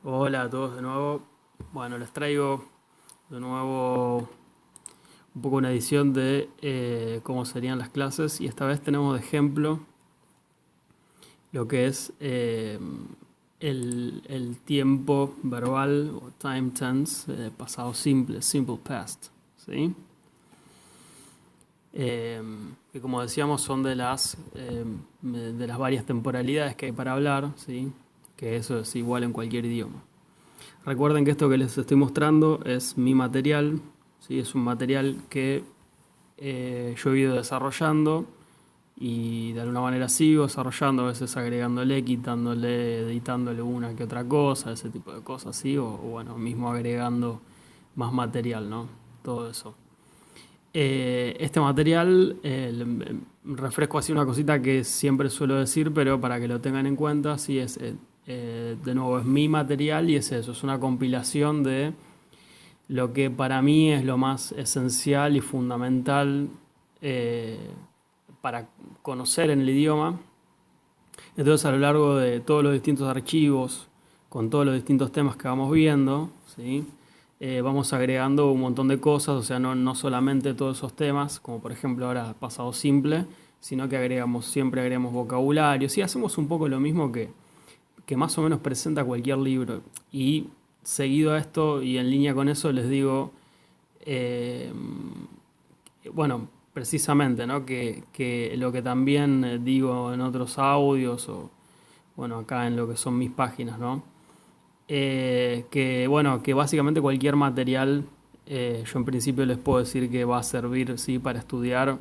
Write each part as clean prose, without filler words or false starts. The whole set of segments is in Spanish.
Hola a todos de nuevo. Bueno, les traigo de nuevo un poco una edición de cómo serían las clases y esta vez tenemos de ejemplo lo que es el tiempo verbal o time tense, pasado simple, simple past, ¿sí? Que como decíamos son de las varias temporalidades que hay para hablar, ¿sí? Que eso es igual en cualquier idioma. Recuerden que esto que les estoy mostrando es mi material, ¿sí? Es un material que yo he ido desarrollando y de alguna manera sigo desarrollando, a veces agregándole, quitándole, editándole una que otra cosa, ese tipo de cosas, ¿sí? O bueno, mismo agregando más material, ¿no? Todo eso. Este material, refresco así una cosita que siempre suelo decir, pero para que lo tengan en cuenta, sí de nuevo, es mi material y es eso, es una compilación de lo que para mí es lo más esencial y fundamental eh, para conocer en el idioma. Entonces, a lo largo de todos los distintos archivos, con todos los distintos temas que vamos viendo, ¿sí? Vamos agregando un montón de cosas, o sea, no solamente todos esos temas, como por ejemplo ahora pasado simple, sino que siempre agregamos vocabulario, sí, hacemos un poco lo mismo que más o menos presenta cualquier libro. Y seguido a esto y en línea con eso les digo, eh, bueno, precisamente, ¿no? Que lo que también digo en otros audios o, bueno, acá en lo que son mis páginas, ¿no? Que, bueno, que básicamente cualquier material, yo en principio les puedo decir que va a servir, sí, para estudiar,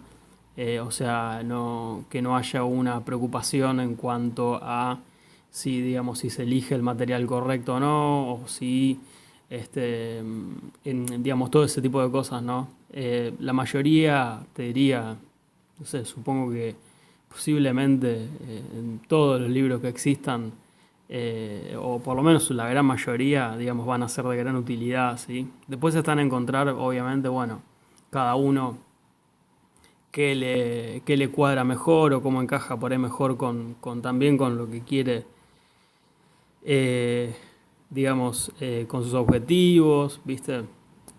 o sea, que no haya una preocupación en cuanto a si, digamos, si se elige el material correcto o no, o si, digamos, todo ese tipo de cosas, ¿no? La mayoría, te diría, no sé, supongo que posiblemente en todos los libros que existan, o por lo menos la gran mayoría, digamos, van a ser de gran utilidad, ¿sí? Después están a encontrar, obviamente, bueno, cada uno qué le cuadra mejor o cómo encaja por ahí mejor también con lo que quiere, eh, digamos, con sus objetivos, ¿viste?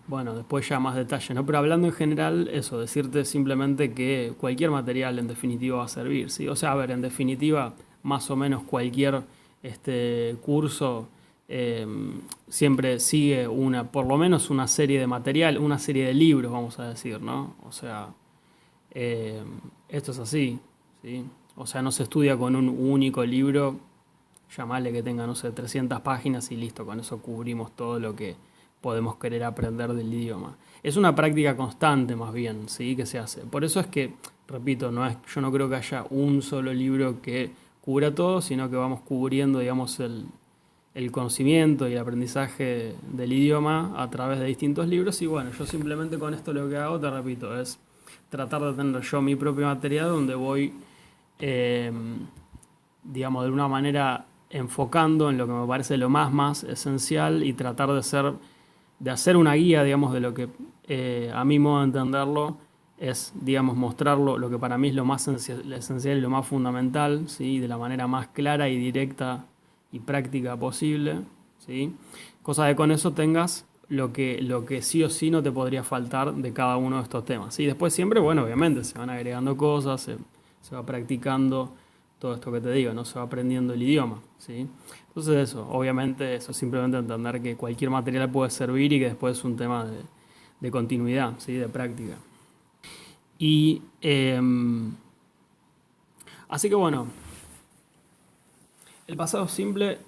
Bueno, después ya más detalles, ¿no? Pero hablando en general, eso, decirte simplemente que cualquier material en definitiva va a servir, ¿sí? O sea, a ver, en definitiva, más o menos cualquier curso eh, siempre sigue por lo menos una serie de material, una serie de libros, vamos a decir, ¿no? O sea, eh, esto es así, ¿sí? O sea, no se estudia con un único libro, llamarle que tenga, no sé, 300 páginas y listo, con eso cubrimos todo lo que podemos querer aprender del idioma. Es una práctica constante más bien, ¿sí? Que se hace. Por eso es que, repito, yo no creo que haya un solo libro que cubra todo, sino que vamos cubriendo, digamos, el conocimiento y el aprendizaje del idioma a través de distintos libros. Y bueno, yo simplemente con esto lo que hago, te repito, es tratar de tener yo mi propio material donde voy, eh, digamos, de una manera enfocando en lo que me parece lo más esencial y tratar de hacer una guía, digamos, de lo que a mi modo de entenderlo es, digamos, mostrarlo lo que para mí es lo más esencial y lo más fundamental, ¿sí? De la manera más clara y directa y práctica posible, ¿sí? Cosa de con eso tengas lo que sí o sí no te podría faltar de cada uno de estos temas, ¿sí? Después siempre, bueno, obviamente se van agregando cosas, se va practicando todo esto que te digo, ¿no? Se va aprendiendo el idioma, ¿sí? Entonces eso, obviamente eso simplemente entender que cualquier material puede servir y que después es un tema de continuidad, ¿sí? De práctica. Y así que bueno, el pasado simple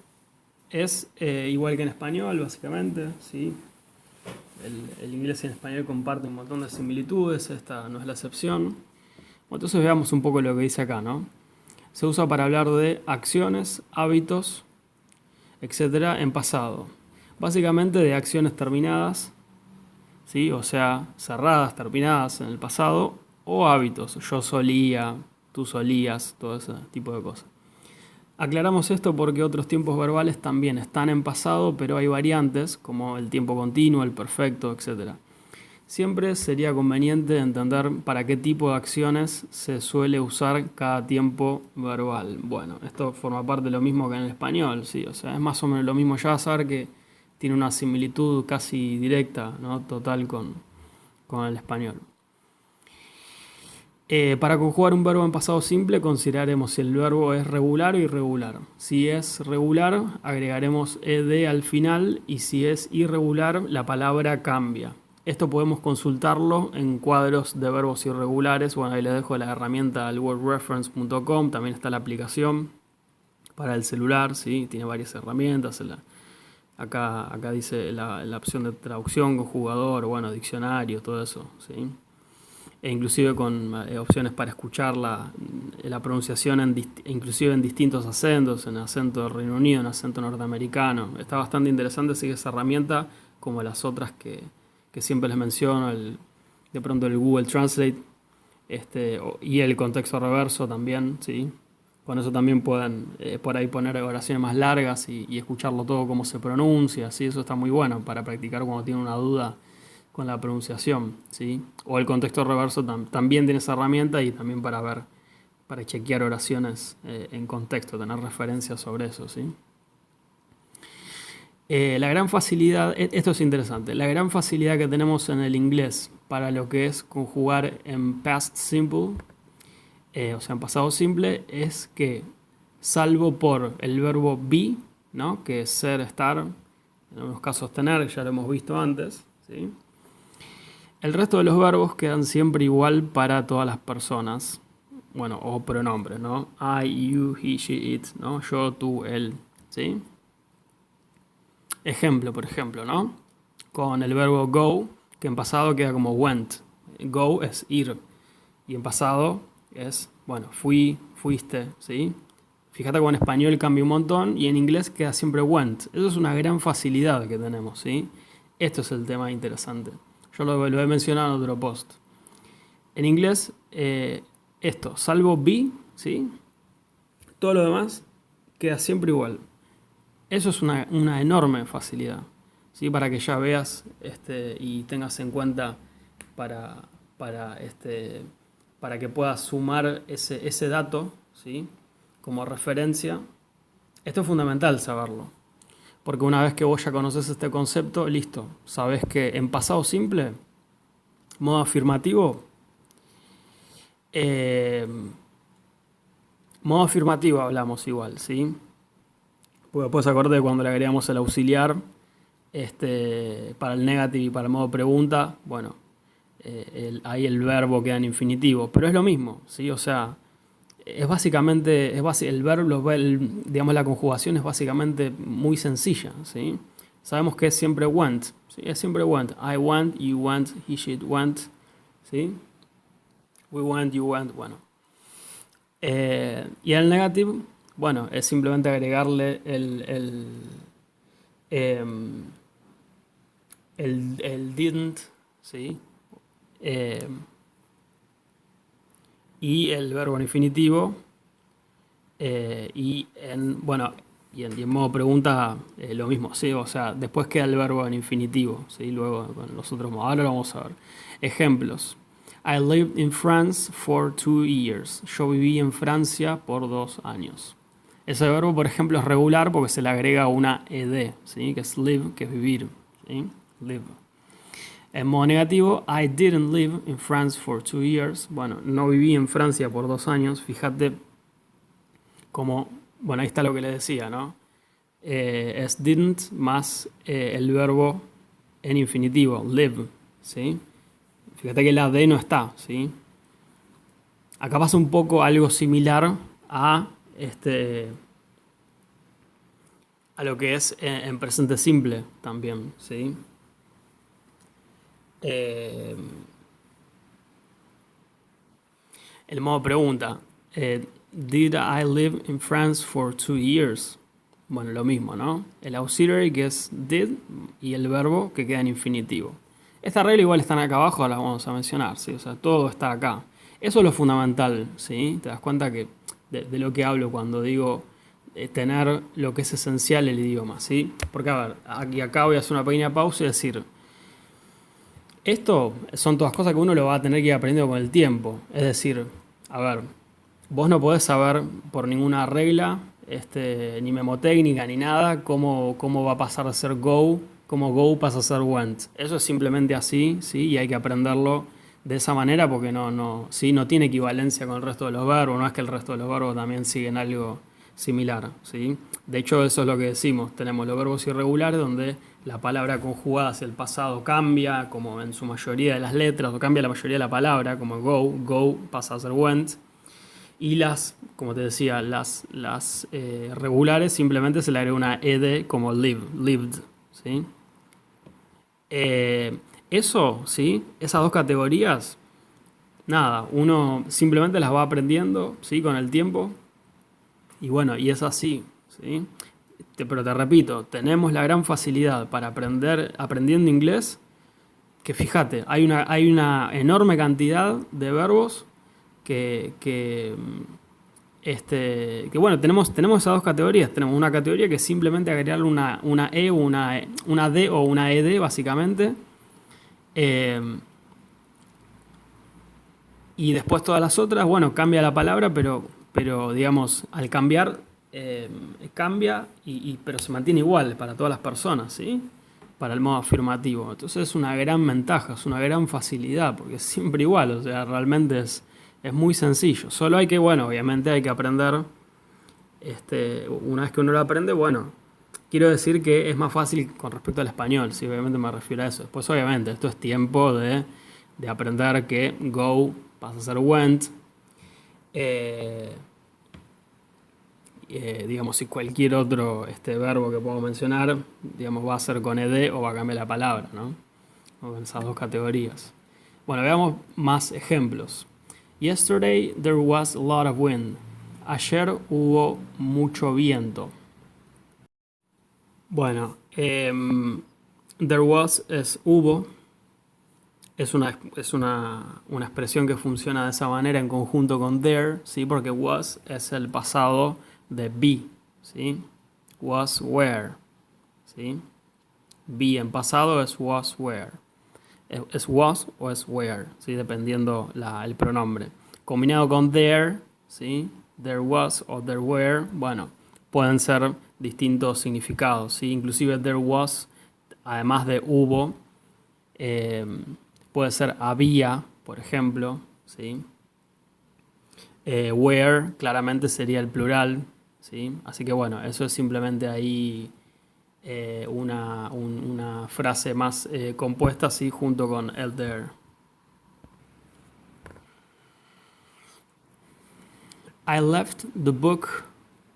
es igual que en español, básicamente, ¿sí? El inglés y el español comparten un montón de similitudes, esta no es la excepción. Bueno, entonces veamos un poco lo que dice acá, ¿no? Se usa para hablar de acciones, hábitos, etcétera, en pasado. Básicamente de acciones terminadas, ¿sí? O sea, cerradas, terminadas en el pasado, o hábitos. Yo solía, tú solías, todo ese tipo de cosas. Aclaramos esto porque otros tiempos verbales también están en pasado, pero hay variantes, como el tiempo continuo, el perfecto, etcétera. siempre sería conveniente entender para qué tipo de acciones se suele usar cada tiempo verbal. Bueno, esto forma parte de lo mismo que en el español, ¿sí? O sea, es más o menos lo mismo. Ya vas a ver que tiene una similitud casi directa, ¿no? Total con el español. Para conjugar un verbo en pasado simple consideraremos si el verbo es regular o irregular. Si es regular, agregaremos ed al final y si es irregular, la palabra cambia. Esto podemos consultarlo en cuadros de verbos irregulares. Bueno, ahí les dejo la herramienta al wordreference.com. También está la aplicación para el celular, ¿sí? Tiene varias herramientas. Acá dice la opción de traducción, conjugador, bueno, diccionario, todo eso, ¿sí? E inclusive con opciones para escuchar la pronunciación inclusive en distintos acentos, en acento del Reino Unido, en acento norteamericano. Está bastante interesante, así que esa herramienta, como las otras que siempre les menciono, de pronto el Google Translate y el contexto reverso también, ¿sí? Con eso también pueden por ahí poner oraciones más largas y escucharlo todo cómo se pronuncia, ¿sí? Eso está muy bueno para practicar cuando tienen una duda con la pronunciación, ¿sí? O el contexto reverso también tiene esa herramienta y también para chequear oraciones en contexto, tener referencias sobre eso, ¿sí? La gran facilidad, esto es interesante, la gran facilidad que tenemos en el inglés para lo que es conjugar en past simple, o sea, en pasado simple, es que salvo por el verbo be, ¿no? Que es ser, estar, en algunos casos tener, ya lo hemos visto antes, ¿sí? El resto de los verbos quedan siempre igual para todas las personas. Bueno, o pronombres, ¿no? I, you, he, she, it, ¿no? Yo, tú, él, ¿sí? Ejemplo, por ejemplo, ¿no? Con el verbo go, que en pasado queda como went. Go es ir. Y en pasado es, bueno, fui, fuiste, ¿sí? Fíjate cómo en español cambia un montón y en inglés queda siempre went. Eso es una gran facilidad que tenemos, ¿sí? Esto es el tema interesante. Yo lo he mencionado en otro post. En inglés, esto, salvo be, ¿sí? Todo lo demás queda siempre igual. Eso es una enorme facilidad, ¿sí? Para que ya veas y tengas en cuenta para que puedas sumar ese dato, ¿sí? Como referencia. Esto es fundamental saberlo. Porque una vez que vos ya conoces este concepto, listo. Sabés que en pasado simple, modo afirmativo, hablamos igual, ¿sí? Porque después acordé cuando le agregamos el auxiliar para el negative y para el modo pregunta, bueno, ahí el verbo queda en infinitivo. Pero es lo mismo, ¿sí? O sea, es básicamente, el verbo, digamos, la conjugación es básicamente muy sencilla, ¿sí? Sabemos que es siempre went, ¿sí? Es siempre went. I went, you went, he, she, went, ¿sí? We went, you went, bueno. Y el negative, bueno, es simplemente agregarle el didn't, ¿sí? Y el verbo en infinitivo y en modo pregunta lo mismo, ¿sí? O sea, después queda el verbo en infinitivo, ¿sí? Luego con los otros modos. Ahora lo vamos a ver. Ejemplos. I lived in France for 2 years. Yo viví en Francia por 2 años. Ese verbo, por ejemplo, es regular porque se le agrega una ed, ¿sí? Que es live, que es vivir, ¿sí? Live. En modo negativo, I didn't live in France for 2 years. Bueno, no viví en Francia por 2 años. Fíjate cómo, bueno, ahí está lo que le decía, ¿no? Es didn't más el verbo en infinitivo, live, ¿sí? Fíjate que la D no está, ¿sí? Acá pasa un poco algo similar a lo que es en presente simple también, ¿sí? El modo pregunta. Did I live in France for 2 years? Bueno, lo mismo, ¿no? El auxiliary que es did y el verbo que queda en infinitivo. Esta regla igual están acá abajo, la vamos a mencionar, ¿sí? O sea, todo está acá. Eso es lo fundamental, ¿sí? Te das cuenta que de lo que hablo cuando digo tener lo que es esencial el idioma, ¿sí? Porque, a ver, acá voy a hacer una pequeña pausa y decir, Esto son todas cosas que uno lo va a tener que ir aprendiendo con el tiempo. Es decir, a ver, vos no podés saber por ninguna regla, ni memotécnica, ni nada, cómo va a pasar de ser go, cómo go pasa a ser went. Eso es simplemente así, ¿sí? Y hay que aprenderlo de esa manera porque ¿sí? No tiene equivalencia con el resto de los verbos, no es que el resto de los verbos también siguen algo similar, ¿sí? De hecho, eso es lo que decimos. Tenemos los verbos irregulares donde la palabra conjugada hacia el pasado cambia, como en su mayoría de las letras, o cambia la mayoría de la palabra, como go pasa a ser went. Y como te decía, las regulares simplemente se le agrega una ed como lived, ¿sí? Eso, ¿sí? Esas dos categorías, nada, uno simplemente las va aprendiendo, ¿sí? Con el tiempo. Y bueno, y es así, ¿sí? Pero te repito, tenemos la gran facilidad para aprendiendo inglés, que fíjate, hay una enorme cantidad de verbos que bueno, tenemos esas dos categorías. Tenemos una categoría que es simplemente agregarle una E o una D o una ED, básicamente. Eh, y después todas las otras, bueno, cambia la palabra, pero digamos, al cambiar, cambia, pero se mantiene igual para todas las personas, ¿sí? Para el modo afirmativo. Entonces es una gran ventaja, es una gran facilidad, porque es siempre igual, o sea, realmente es muy sencillo. Solo hay que, bueno, obviamente hay que aprender, una vez que uno lo aprende, bueno, quiero decir que es más fácil con respecto al español, sí, obviamente me refiero a eso. Después, obviamente, esto es tiempo de aprender que go pasa a ser went. Eh, digamos, si cualquier otro verbo que puedo mencionar, digamos, va a ser con ed o va a cambiar la palabra, ¿no? O en esas dos categorías. Bueno, veamos más ejemplos. Yesterday there was a lot of wind. Ayer hubo mucho viento. Bueno, there was es hubo. Es una expresión que funciona de esa manera en conjunto con there, ¿sí? Porque was es el pasado de be, ¿sí? Was where, ¿sí? Be en pasado es was where. Es was o es where, ¿sí? Dependiendo el pronombre. Combinado con there, ¿sí? There was o there were, bueno, pueden ser distintos significados, ¿sí? Inclusive there was, además de hubo, puede ser había, por ejemplo, ¿sí? Where claramente sería el plural, ¿sí? Así que bueno, eso es simplemente ahí una frase más compuesta, ¿sí? Junto con el there. I left the book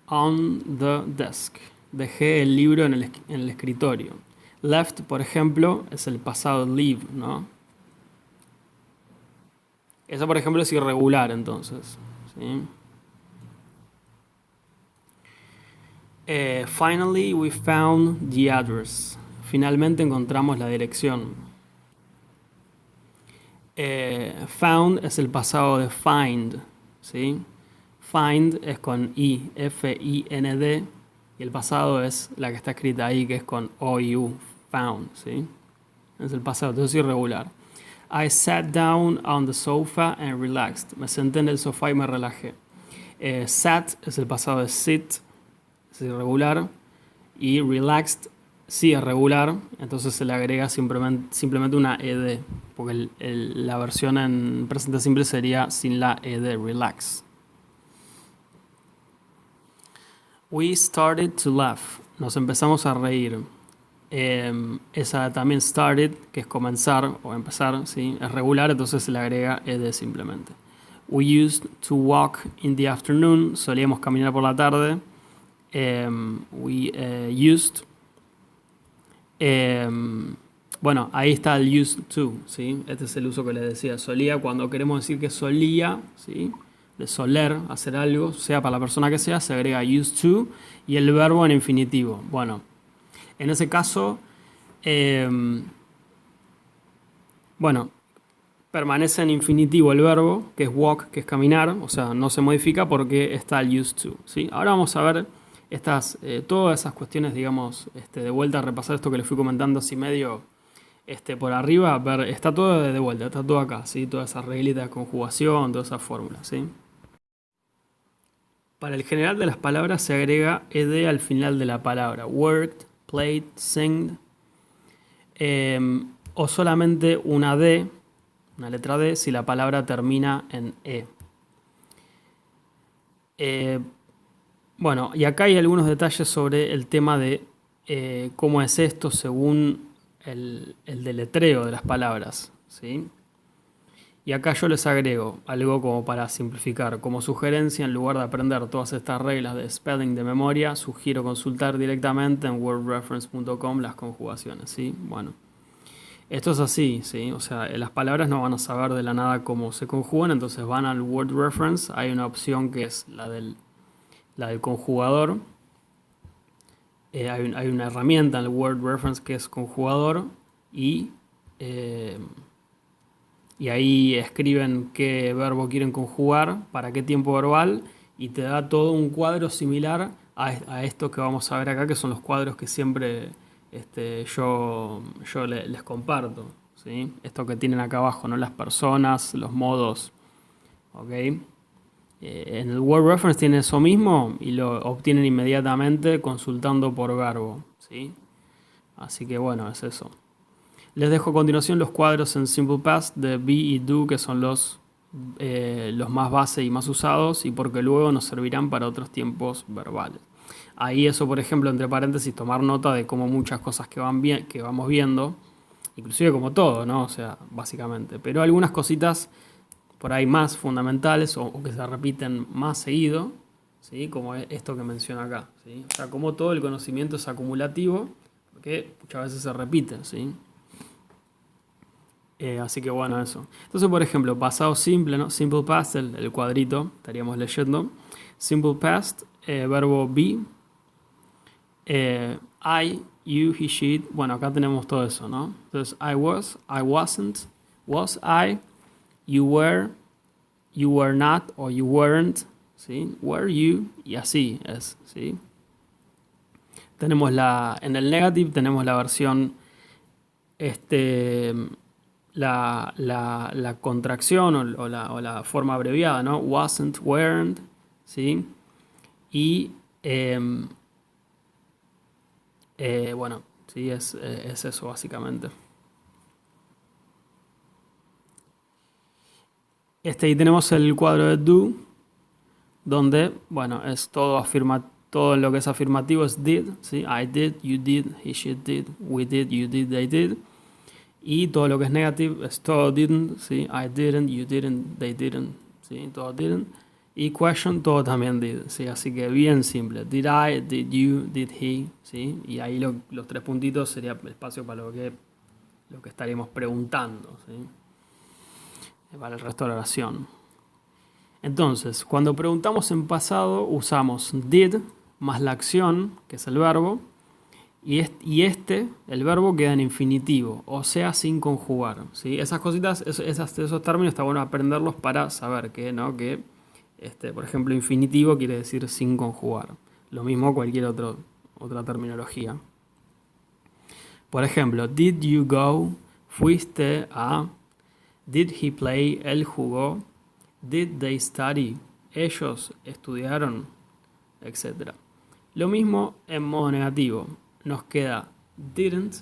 on the desk. Dejé el libro en el escritorio. Left, por ejemplo, es el pasado leave, ¿no? Eso, por ejemplo, es irregular, entonces, ¿sí? Finally, we found the address. Finalmente encontramos la dirección. Found es el pasado de find, ¿sí? Find es con I, F-I-N-D, y el pasado es la que está escrita ahí, que es con O-I-U, found, ¿sí? Es el pasado, entonces es irregular. I sat down on the sofa and relaxed. Me senté en el sofá y me relajé. Sat es el pasado de sit, es irregular. Y relaxed sí es regular, entonces se le agrega simplemente una ed, porque la versión en presente simple sería sin la ed, relax. We started to laugh. Nos empezamos a reír. Esa también started, que es comenzar o empezar, ¿sí? Es regular, entonces se le agrega ed simplemente. We used to walk in the afternoon. Solíamos caminar por la tarde. We used. Bueno, ahí está el used to, ¿sí? Este es el uso que les decía. Solía, cuando queremos decir que solía, ¿sí? De soler hacer algo, sea para la persona que sea, se agrega used to y el verbo en infinitivo. Bueno, en ese caso, bueno, permanece en infinitivo el verbo, que es walk, que es caminar, o sea, no se modifica porque está el used to, ¿sí? Ahora vamos a ver todas esas cuestiones, digamos, de vuelta a repasar esto que les fui comentando así medio por arriba, ver, está todo de vuelta, está todo acá, ¿sí? Toda esa reglita de conjugación, toda esa fórmula, ¿sí? Para el general de las palabras se agrega ed al final de la palabra. Worked, played, sing. O solamente una D, una letra D, si la palabra termina en E. Bueno, y acá hay algunos detalles sobre el tema de cómo es esto según el deletreo de las palabras, ¿sí? Y acá yo les agrego algo como para simplificar. Como sugerencia, en lugar de aprender todas estas reglas de spelling de memoria, sugiero consultar directamente en wordreference.com las conjugaciones, ¿sí? Bueno, esto es así, ¿sí? O sea, las palabras no van a saber de la nada cómo se conjugan, entonces van al word reference. Hay una opción que es la del conjugador. Hay una herramienta en el word reference que es conjugador eh, y ahí escriben qué verbo quieren conjugar, para qué tiempo verbal, y te da todo un cuadro similar a esto que vamos a ver acá, que son los cuadros que siempre yo les comparto, ¿sí? Esto que tienen acá abajo, ¿no? Las personas, los modos, ¿ok? En el Word Reference tienen eso mismo y lo obtienen inmediatamente consultando por verbo, ¿sí? Así que bueno, es eso. Les dejo a continuación los cuadros en Simple Past de be y do, que son los más base y más usados, y porque luego nos servirán para otros tiempos verbales. Ahí eso, por ejemplo, entre paréntesis, tomar nota de cómo muchas cosas que vamos viendo, inclusive como todo, ¿no? O sea, básicamente. Pero algunas cositas por ahí más fundamentales o que se repiten más seguido, ¿sí? Como esto que menciono acá, ¿sí? O sea, como todo el conocimiento es acumulativo, que muchas veces se repite, ¿sí? Así que bueno, eso. Entonces, por ejemplo, pasado simple, ¿no? Simple past, el cuadrito, estaríamos leyendo. Simple past, verbo be. I, you, he, she. Bueno, acá tenemos todo eso, ¿no? Entonces, I was, I wasn't, was I, you were not o you weren't, ¿sí? Were you, y así es, ¿sí? Tenemos en el negative tenemos la versión, la contracción o la forma abreviada, ¿no? Wasn't, weren't, ¿sí? Y bueno, sí, es eso básicamente. Y tenemos el cuadro de do, donde, bueno, es todo todo lo que es afirmativo es did, ¿sí? I did, you did, he, she did, we did, you did, they did. Y todo lo que es negative es todo didn't, ¿sí? I didn't, you didn't, they didn't, ¿sí? Todo didn't. Y question, todo también did, ¿sí? Así que bien simple. Did I, did you, did he, ¿sí? Y ahí los tres puntitos sería espacio para lo que estaríamos preguntando, ¿sí? Para el resto de la oración. Entonces, cuando preguntamos en pasado, usamos did más la acción, que es el verbo, y el verbo queda en infinitivo, o sea, sin conjugar, ¿sí? Esas cositas, esos términos está bueno aprenderlos para saber que, ¿no? Que, por ejemplo, infinitivo quiere decir sin conjugar. Lo mismo cualquier otra terminología. Por ejemplo, did you go? Fuiste a. Did he play? Él jugó. Did they study? Ellos estudiaron, etc. Lo mismo en modo negativo. Nos queda didn't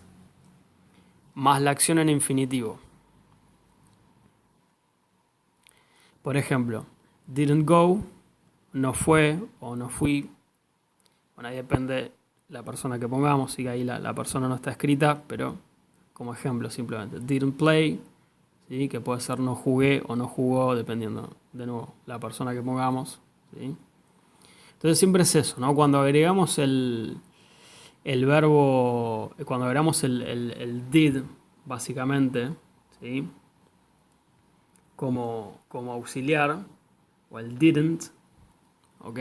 más la acción en infinitivo. Por ejemplo, didn't go, no fue o no fui. Bueno, ahí depende la persona que pongamos, y ahí la persona no está escrita, pero como ejemplo simplemente. Didn't play, ¿sí? Que puede ser no jugué o no jugó, dependiendo de nuevo la persona que pongamos, ¿sí? Entonces siempre es eso, ¿no? Cuando agregamos el verbo, cuando agregamos el did, básicamente, ¿sí? Como auxiliar, o el didn't, ¿ok?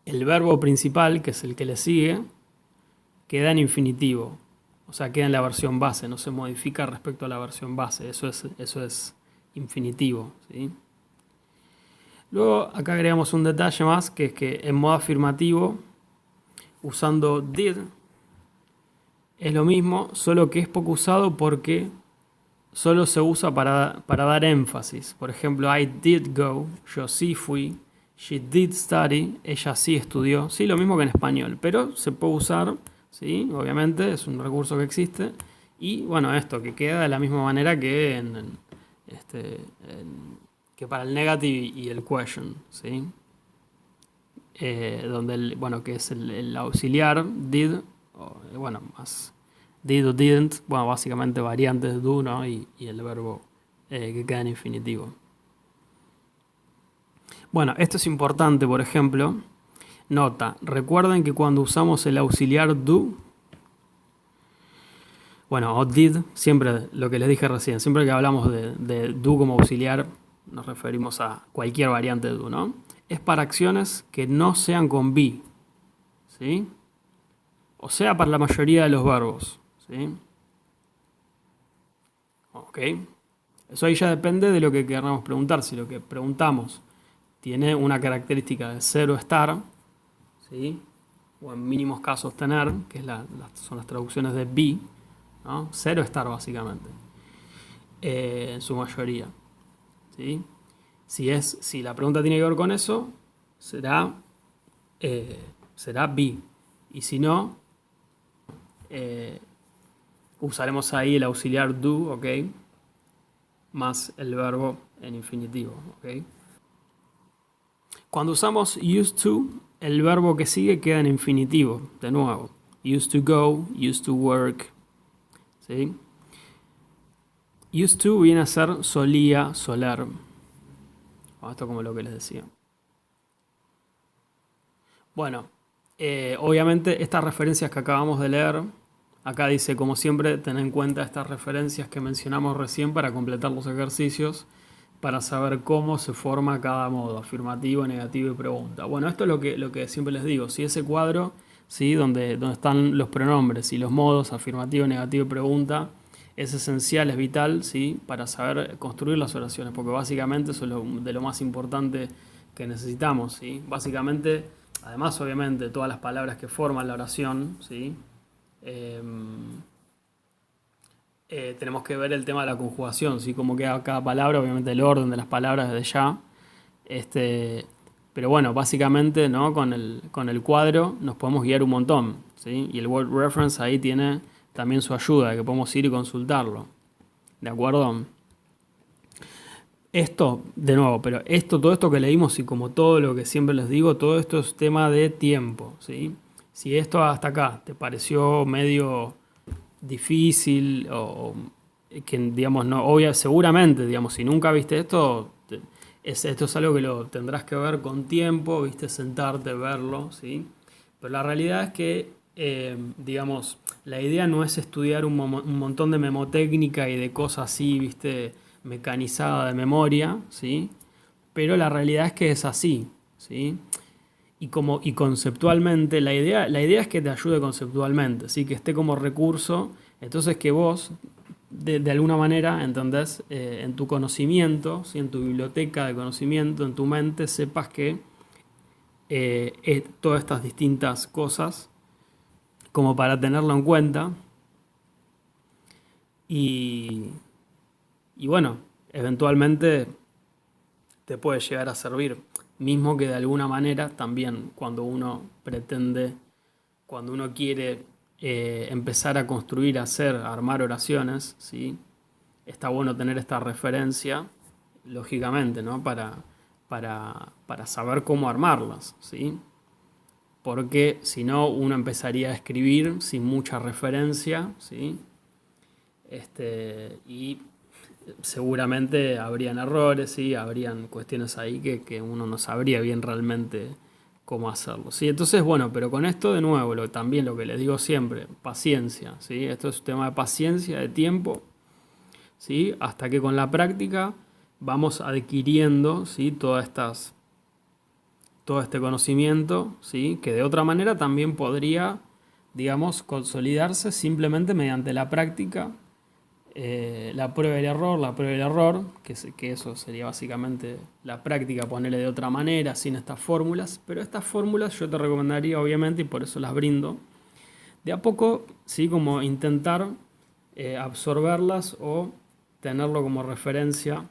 El verbo principal, que es el que le sigue, queda en infinitivo. O sea, queda en la versión base, no se modifica respecto a la versión base. Eso es infinitivo, ¿sí? Luego acá agregamos un detalle más, que es que en modo afirmativo usando did es lo mismo, solo que es poco usado porque solo se usa para dar énfasis. Por ejemplo, I did go, yo sí fui. She did study, ella sí estudió. Sí, lo mismo que en español, pero se puede usar, ¿sí? Obviamente, es un recurso que existe. Y bueno, esto que queda de la misma manera que que para el negative y el question, ¿sí? Donde bueno, que es el auxiliar did, bueno, más did o didn't, bueno, básicamente variantes de do, ¿no? Y el verbo que queda en infinitivo. Bueno, esto es importante, por ejemplo, nota, recuerden que cuando usamos el auxiliar do, bueno, o did, siempre lo que les dije recién, siempre que hablamos de do como auxiliar, nos referimos a cualquier variante de do, ¿no? Es para acciones que no sean con be, ¿sí? O sea, para la mayoría de los verbos, ¿sí? Ok. Eso ahí ya depende de lo que queramos preguntar. Si lo que preguntamos tiene una característica de ser o estar, ¿sí? O en mínimos casos tener, que es son las traducciones de be, ¿no? Ser o estar básicamente, en su mayoría, ¿sí? Si la pregunta tiene que ver con eso, será be. Y si no, usaremos ahí el auxiliar do, ¿ok? Más el verbo en infinitivo, ¿ok? Cuando usamos used to, el verbo que sigue queda en infinitivo, de nuevo. Used to go, used to work, ¿sí? Used to viene a ser solía, soler. Esto como lo que les decía. Bueno, obviamente estas referencias que acabamos de leer, acá dice, como siempre, ten en cuenta estas referencias que mencionamos recién para completar los ejercicios, para saber cómo se forma cada modo, afirmativo, negativo y pregunta. Bueno, esto es lo que siempre les digo. Si ese cuadro, ¿sí? donde están los pronombres y los modos, afirmativo, negativo y pregunta, es esencial, es vital, ¿sí? Para saber construir las oraciones, porque básicamente eso es de lo más importante que necesitamos, ¿sí? Básicamente, además, obviamente, todas las palabras que forman la oración, ¿sí? Tenemos que ver el tema de la conjugación, ¿sí? Cómo queda cada palabra, obviamente el orden de las palabras desde ya. Pero bueno, básicamente, ¿no? Con el cuadro nos podemos guiar un montón, ¿sí? Y el word reference ahí tiene también su ayuda, que podemos ir y consultarlo. ¿De acuerdo? Esto, de nuevo, pero todo esto que leímos y como todo lo que siempre les digo, todo esto es tema de tiempo, ¿sí? Si esto hasta acá te pareció medio difícil o que, digamos, no, seguramente, digamos, si nunca viste esto, esto es algo que lo tendrás que ver con tiempo, viste, sentarte, verlo, ¿sí? Pero la realidad es que, digamos, la idea no es estudiar un montón de memotécnica y de cosas así, viste, mecanizada de memoria, ¿sí? Pero la realidad es que es así, ¿sí? Y conceptualmente, la idea es que te ayude conceptualmente, ¿sí? Que esté como recurso, entonces que vos, de alguna manera, ¿entendés? En tu conocimiento, ¿sí? En tu biblioteca de conocimiento, en tu mente, sepas que todas estas distintas cosas, como para tenerlo en cuenta, y bueno, eventualmente te puede llegar a servir. Mismo que de alguna manera también cuando uno quiere empezar a construir, armar oraciones, ¿sí? Está bueno tener esta referencia, lógicamente, ¿no? Para saber cómo armarlas, ¿sí? Porque si no, uno empezaría a escribir sin mucha referencia, ¿sí? Y seguramente habrían errores, ¿sí? Habrían cuestiones ahí que uno no sabría bien realmente cómo hacerlo, ¿sí? Entonces, bueno, pero con esto de nuevo, también lo que les digo siempre, paciencia, ¿sí? Esto es un tema de paciencia, de tiempo, ¿sí? Hasta que con la práctica vamos adquiriendo, ¿sí? todo este conocimiento, ¿sí? Que de otra manera también podría, digamos, consolidarse simplemente mediante la práctica, la prueba y el error, que eso sería básicamente la práctica, ponerle de otra manera, sin estas fórmulas, pero estas fórmulas yo te recomendaría obviamente, y por eso las brindo, de a poco, ¿sí? Como intentar absorberlas o tenerlo como referencia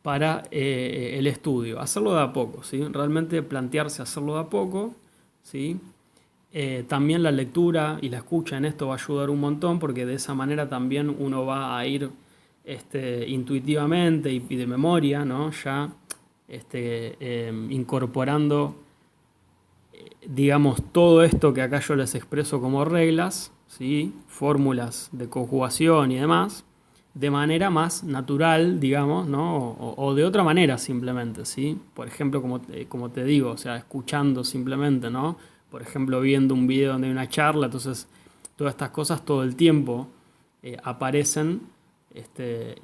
para el estudio. Hacerlo de a poco, ¿sí? Realmente plantearse hacerlo de a poco, ¿sí? También la lectura y la escucha en esto va a ayudar un montón porque de esa manera también uno va a ir intuitivamente y de memoria, ¿no? Ya incorporando, digamos, todo esto que acá yo les expreso como reglas, ¿sí? Fórmulas de conjugación y demás, de manera más natural, digamos, ¿no? O de otra manera simplemente, ¿sí? Por ejemplo, como te digo, o sea, escuchando simplemente, ¿no? Por ejemplo, viendo un video donde hay una charla, entonces todas estas cosas todo el tiempo aparecen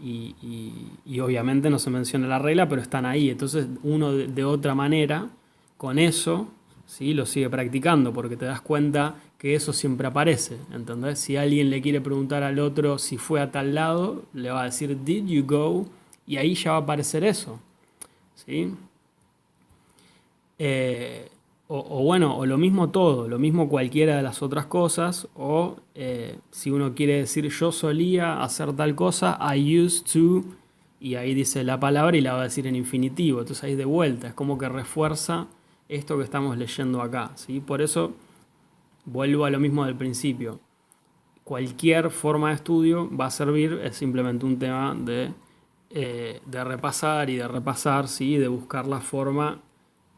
y obviamente no se menciona la regla, pero están ahí. Entonces uno de otra manera, con eso, ¿sí? Lo sigue practicando porque te das cuenta que eso siempre aparece, ¿entendés? Si alguien le quiere preguntar al otro si fue a tal lado, le va a decir, "Did you go?" Y ahí ya va a aparecer eso, ¿sí? O bueno, o lo mismo todo, lo mismo cualquiera de las otras cosas, o si uno quiere decir yo solía hacer tal cosa, I used to, y ahí dice la palabra y la va a decir en infinitivo, entonces ahí de vuelta, es como que refuerza esto que estamos leyendo acá, ¿sí? Por eso vuelvo a lo mismo del principio. Cualquier forma de estudio va a servir, es simplemente un tema de repasar y de repasar, ¿sí? De buscar la forma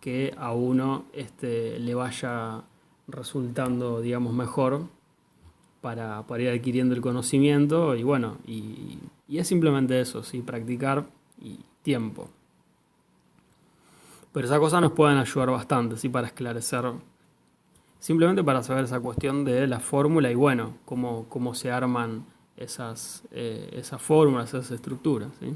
que a uno le vaya resultando, digamos, mejor para ir adquiriendo el conocimiento y bueno, y es simplemente eso, ¿sí? Practicar y tiempo. Pero esas cosas nos pueden ayudar bastante, ¿sí? Para esclarecer, simplemente para saber esa cuestión de la fórmula y bueno, cómo se arman esas fórmulas, esas estructuras, ¿sí?